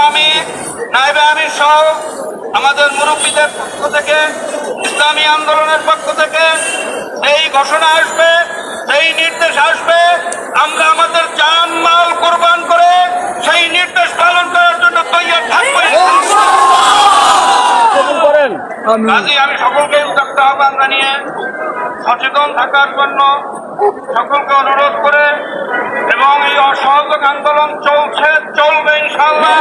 আমি নায়েবে আমির সহ আমাদের মুরব্বীদের পক্ষ থেকে, ইসলামী আন্দোলনের পক্ষ থেকে এই ঘোষণা আসবে, সেই নির্দেশ আসবে, আমরা আমাদের জান মাল কোরবান করে সেই নির্দেশ পালন করার জন্য তৈরি থাকবো। কাজেই আমি সকলকে উদ্যোক্তা আহ্বান জানিয়ে সচেতন থাকার জন্য সকলকে অনুরোধ করে এবং এই অসহযোগ আন্দোলন চলবে ইনশাআল্লাহ।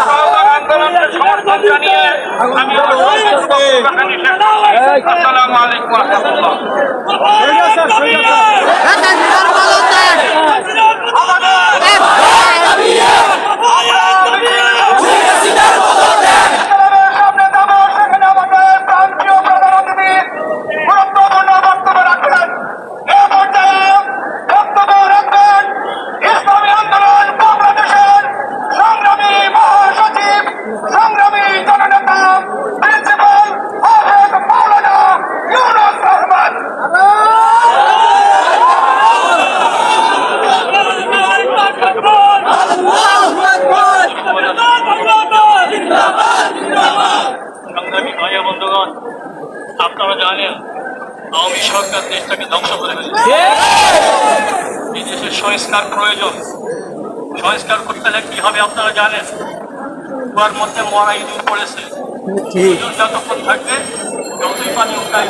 অসহযোগ আন্দোলনকে সমর্থন জানিয়ে আমি আসসালামু আলাইকুম ওয়া রাহমাতুল্লাহ। আপনারা জানেন আওয়ামী সরকার দেশটাকে ধ্বংস করে ফেলেছে। এই দেশের সংস্কার প্রয়োজন। সংস্কার করতে হলে কি হবে আপনারা জানেন। কুয়ার মধ্যে মরা ইঁদুর পড়েছে, যতক্ষণ থাকবে যতই পানি উঠাই